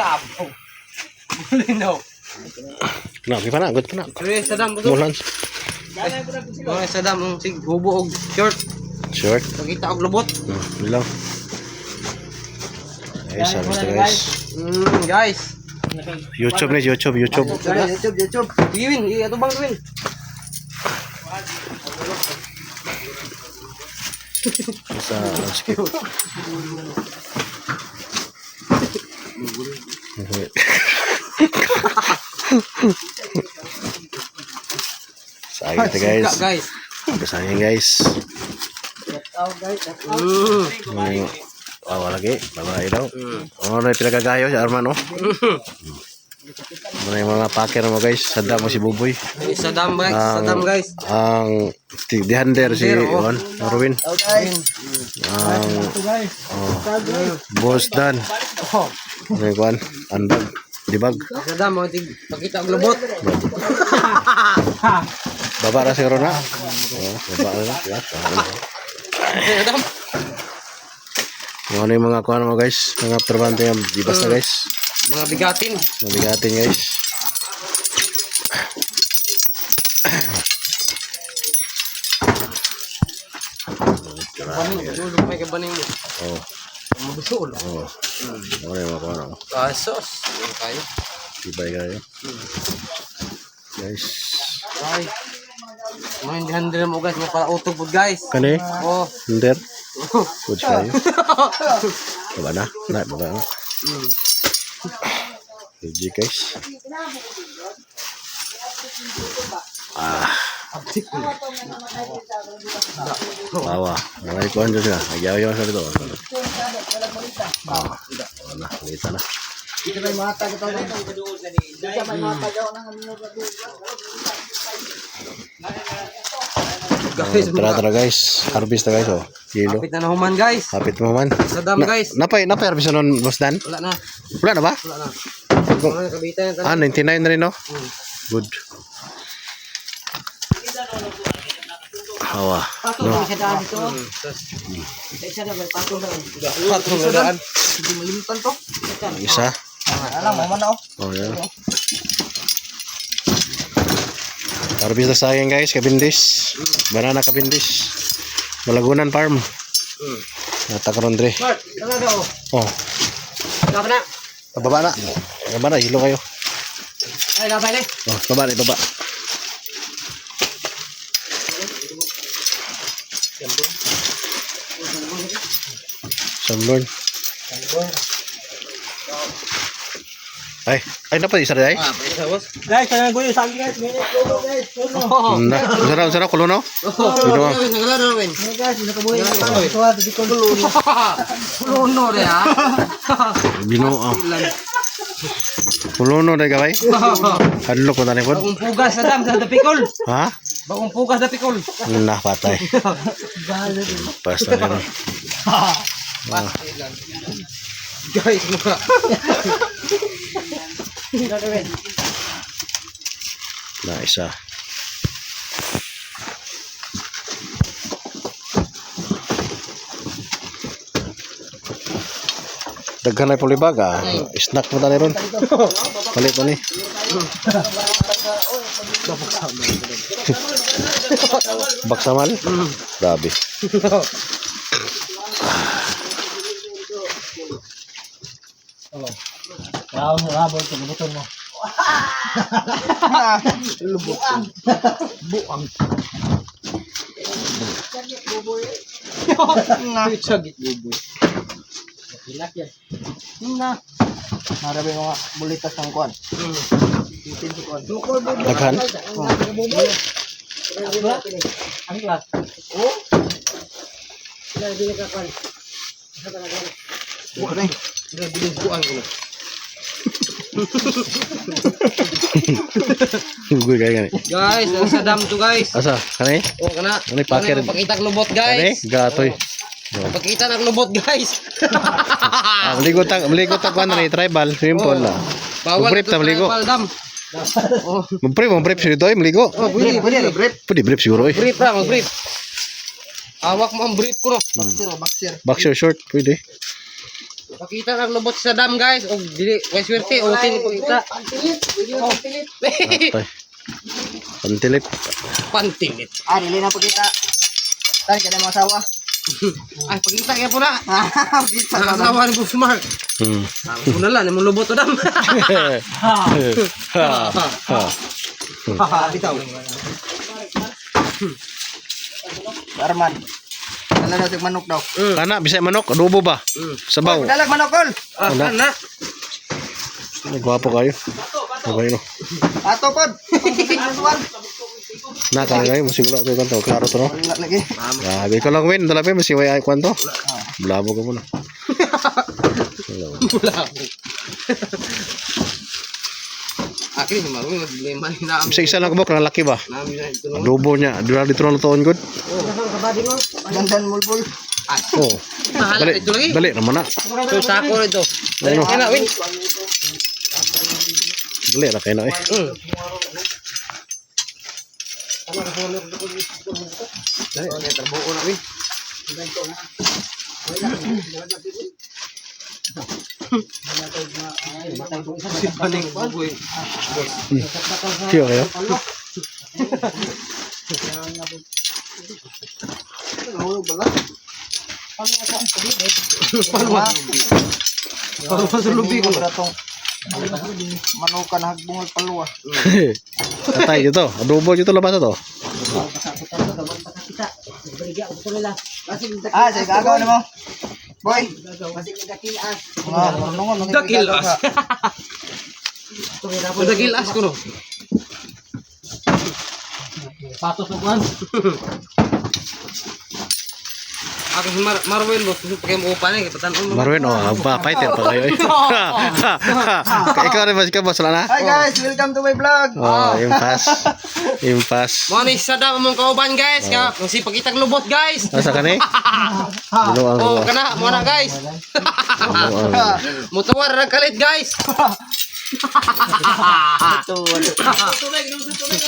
Kabaw. Linaw. Kenapa pa na? Good pa na. Pero Saddam po to. Mulan. Mga Saddam ang sig hubo og short. Short. Pakita og lubot. Bilang. Guys, sabi ito guys. Guys. YouTube nih, YouTube. YouTube. Gawin, ato bang gawin? Bisa skip. Sayang ito guys. Sayang guys. Awal lagi, babae daw. Ano na pinagagayo si Arman, oh. Ano yung mga packer mo guys, Saddam mo si Buboy. Saddam guys. Ang dihander si Marwin. Ang Boss Dan. Ano yung kuhan? Anbag. Dibag. Saddam mo pakita og lubot. Baba na siguro na. Baba na. Saddam. Ano yung mga kuhan mo guys, mga trabante yung dibas na guys. Mga bigatin. Mabigatin guys. Baning, may kabaning mo. Oh. Mabusol. Oh. Ano yung mga kuhan mo? Kasos. Kayo. Ibay kayo. Guys. Ay. Mga hindi handle mo guys, mga para-utog po guys. Kani? Oh. Hinder? Good kayo. Baba na? Baba na. GG guys. Bawa. May kuhan dyan siya. Nagyaw-yaw siya dito. Wala. Kita na. Dito may mata ko tawag. Dito may mata daw nang Tara guys. Harvest na guys, oh. Kilo. Kapit na nahuman guys. Kapit mo man. Saddam guys. Napay harvest na nun, Boss Dan? Wala na. Wala na ba? Wala na. Mga kabitan na 99 na rin, no? Good. Hawa. patong sa daan dito. Isa na may patong daw. Patong na daan. Hindi malimpan to. Isa. Alam mo man oh. Oh, yan. Harvest na sayang guys, kabindis. Banana kabindis. Malagunan farm. Natakarondre. Mark, ano daw? Oh. Laban na. Baba na. Baba na, hilo kayo. Ay, laban na. Oh, baba na, baba. Sunburn. Ay, dapat isa rin ay. Isa boss. Guys, kaya guys, sabi guys, minute go guys. Sarap kulo no? Dito ang. Nagala na rin. Guys, isa ka buhay. Ito at di ko luno. Luno re ha. Bino ah. Kulo no dai gawai. Hadlo ko tani pod. Bagong pugas sa dam sa dapikol. Ha? Bagong pugas sa dapikol. Nah, patay. Basta na. Guys, mga. Na isa. Daghan ay pulibag ah. Snack mo tani ron. Palit mo ni. Baksamal? Grabe. Rabol ko button mo. Lubutan. Buang. Sagit buboy. Hilak yan. Na. Marabi mga bulitas ng kuan. Itin si kuan. Daghan? Ang klas. Oh. Lagi ka kuan. Bukan eh. Bilis buang ko. Gue kayak gini. Guys, ang Saddam to guys. Asa, kani? Oh, kana. Ano packer? Pakita ng lubot Kani? guys. Gatoy. Pakita ng lubot guys. Maligo ta kuan ni tribal swimming pool na. Bawal Brief ta maligo. Dam. Oh, Brief dito ay maligo. oh, pwede brief. Pwede brief siguro eh. Brief ra, mag-brief. Hawak mo ang brief ko no. Boxer. Boxer short pwede. Pakita ng lubot sa dam guys. O dili, may swerte. O tin pakita. Pantilit. Pwede na pantilit. Atay. Pantilip. Pantilit. Dili na pagkita. Tay, kada mga asawa. Ay, pakita kaya po na. Pagkita na. Nakasawa ni Boss Mark. Hmm. Ako na lang, yung lubot o dam. Bitaw. Arman. Dala daw sig manok daw. Kana, bisay manok, adobo ba? Sabaw. Dalag manok kol. Ano? Gwapo kayo. Okay no. Ato pod. Atuan. Na kaya kayo, masiguro ko kanto. Klaro to no. Wala lagi. Grabe ko lang win, dalapi masiway ay kwanto. Blabo ka muna. Akin yung marunong naglima na Bisa isa lang kubok, laki ba? namin na ito. Adobo niya, dura dito na lutoon good. Dandan mulbul. Oh. Mahala Dali, ito lagi. dali naman na. Ito, sako ito. Ano? Kaya na, Win. Dali na kayo na eh. Dali, kaya trabuo na, Win. Si Paning Baboy. Siyo kayo? Paano sa lubi ko? Manukan hagbungol paluwa. Atay dito, adobo dito labas to. Sige gagaw na mo. Boy. Dakilas. Dakilas ko no. Patos na kuhan. Ako si Marwin boss, pakai mo pa ni kapatan mo. Marwin, oh, ba, fighter pa kayo eh. Ikaw rin ba si Kabos, wala na? Hi guys, welcome to my vlog. Oh, impas. Impas. Mo ni sada mong kauban guys, ka si pakitag lubot guys. Asa ka ni? Binuang Oh, ko. kana mo na guys. Mutuwar ra kalit guys.